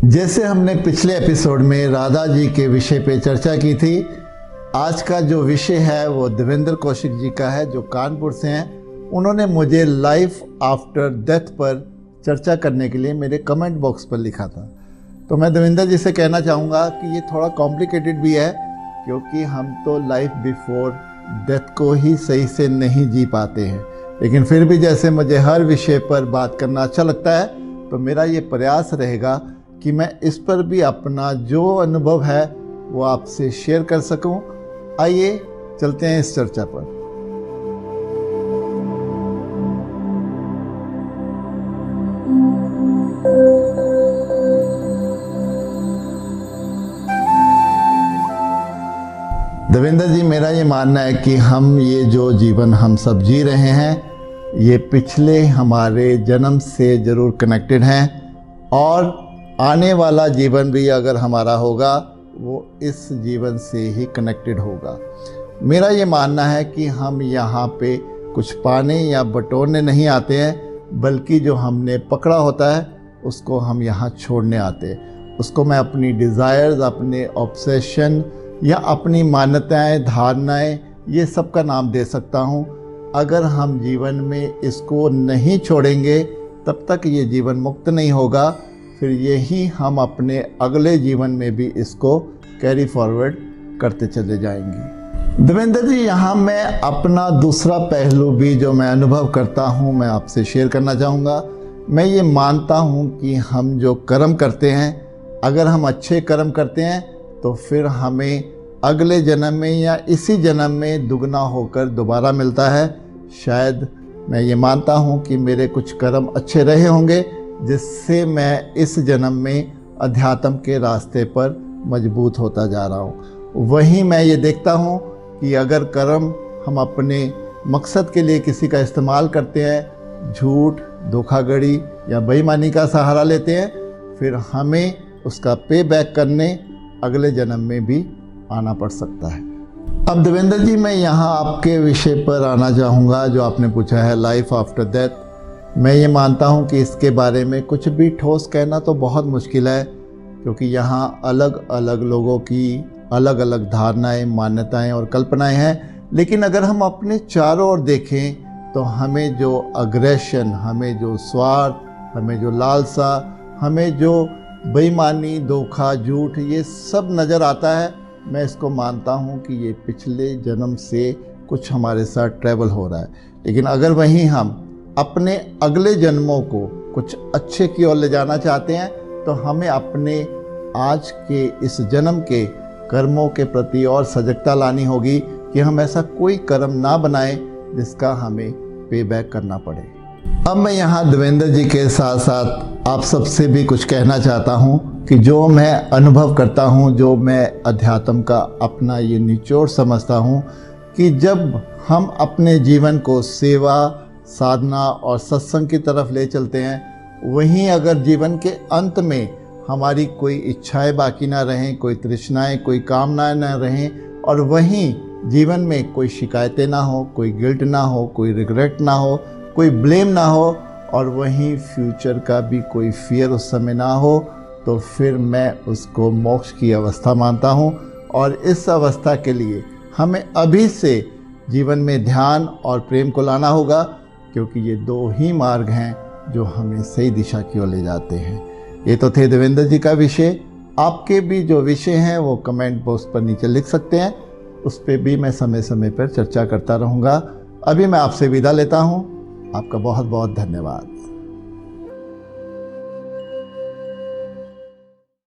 जैसे हमने पिछले एपिसोड में राधा जी के विषय पे चर्चा की थी, आज का जो विषय है वो देवेंद्र कौशिक जी का है जो कानपुर से हैं। उन्होंने मुझे लाइफ आफ्टर डेथ पर चर्चा करने के लिए मेरे कमेंट बॉक्स पर लिखा था। तो मैं देवेंद्र जी से कहना चाहूँगा कि ये थोड़ा कॉम्प्लिकेटेड भी है, क्योंकि हम तो लाइफ बिफोर डेथ को ही सही से नहीं जी पाते हैं। लेकिन फिर भी जैसे मुझे हर विषय पर बात करना अच्छा लगता है, तो मेरा ये प्रयास रहेगा कि मैं इस पर भी अपना जो अनुभव है वो आपसे शेयर कर सकूं। आइए चलते हैं इस चर्चा पर। देवेंद्र जी, मेरा ये मानना है कि हम ये जो जीवन हम सब जी रहे हैं, ये पिछले हमारे जन्म से ज़रूर कनेक्टेड हैं, और आने वाला जीवन भी अगर हमारा होगा वो इस जीवन से ही कनेक्टेड होगा। मेरा ये मानना है कि हम यहाँ पे कुछ पाने या बटोरने नहीं आते हैं, बल्कि जो हमने पकड़ा होता है उसको हम यहाँ छोड़ने आते हैं। उसको मैं अपनी डिज़ायर्स, अपने ऑब्सेशन या अपनी मान्यताएं, धारणाएं, ये सब का नाम दे सकता हूँ। अगर हम जीवन में इसको नहीं छोड़ेंगे तब तक ये जीवन मुक्त नहीं होगा। फिर यही हम अपने अगले जीवन में भी इसको कैरी फॉरवर्ड करते चले जाएंगे। देवेंद्र जी, यहाँ मैं अपना दूसरा पहलू भी जो मैं अनुभव करता हूँ मैं आपसे शेयर करना चाहूँगा। मैं ये मानता हूँ कि हम जो कर्म करते हैं, अगर हम अच्छे कर्म करते हैं तो फिर हमें अगले जन्म में या इसी जन्म में दुगना होकर दोबारा मिलता है। शायद मैं ये मानता हूँ कि मेरे कुछ कर्म अच्छे रहे होंगे, जिससे मैं इस जन्म में अध्यात्म के रास्ते पर मजबूत होता जा रहा हूँ। वहीं मैं ये देखता हूँ कि अगर कर्म हम अपने मकसद के लिए किसी का इस्तेमाल करते हैं, झूठ, धोखाधड़ी या बेईमानी का सहारा लेते हैं, फिर हमें उसका पे बैक करने अगले जन्म में भी आना पड़ सकता है। अब देवेंद्र जी, मैं यहाँ आपके विषय पर आना चाहूँगा जो आपने पूछा है, लाइफ आफ्टर डेथ। मैं ये मानता हूँ कि इसके बारे में कुछ भी ठोस कहना तो बहुत मुश्किल है, क्योंकि यहाँ अलग अलग लोगों की अलग अलग धारणाएं, मान्यताएं और कल्पनाएं हैं। लेकिन अगर हम अपने चारों ओर देखें तो हमें जो अग्रेशन, हमें जो स्वार्थ, हमें जो लालसा, हमें जो बेईमानी, धोखा, झूठ, ये सब नज़र आता है। मैं इसको मानता हूँ कि ये पिछले जन्म से कुछ हमारे साथ ट्रैवल हो रहा है। लेकिन अगर वहीं हम अपने अगले जन्मों को कुछ अच्छे की ओर ले जाना चाहते हैं, तो हमें अपने आज के इस जन्म के कर्मों के प्रति और सजगता लानी होगी कि हम ऐसा कोई कर्म ना बनाएं जिसका हमें पे बैक करना पड़े। अब मैं यहाँ देवेंद्र जी के साथ साथ आप सबसे भी कुछ कहना चाहता हूँ कि जो मैं अनुभव करता हूँ, जो मैं अध्यात्म का अपना ये निचोड़ समझता हूँ, कि जब हम अपने जीवन को सेवा, साधना और सत्संग की तरफ ले चलते हैं, वहीं अगर जीवन के अंत में हमारी कोई इच्छाएं बाकी ना रहें, कोई तृष्णाएं, कोई कामनाएं ना रहें, और वहीं जीवन में कोई शिकायतें ना हो, कोई गिल्ट ना हो, कोई रिग्रेट ना हो, कोई ब्लेम ना हो, और वहीं फ्यूचर का भी कोई फियर उस समय ना हो, तो फिर मैं उसको मोक्ष की अवस्था मानता हूँ। और इस अवस्था के लिए हमें अभी से जीवन में ध्यान और प्रेम को लाना होगा, क्योंकि ये दो ही मार्ग हैं जो हमें सही दिशा की ओर ले जाते हैं। ये तो थे देवेंद्र जी का विषय। आपके भी जो विषय हैं वो कमेंट बॉक्स पर नीचे लिख सकते हैं, उस पर भी मैं समय समय पर चर्चा करता रहूँगा। अभी मैं आपसे विदा लेता हूँ। आपका बहुत बहुत धन्यवाद।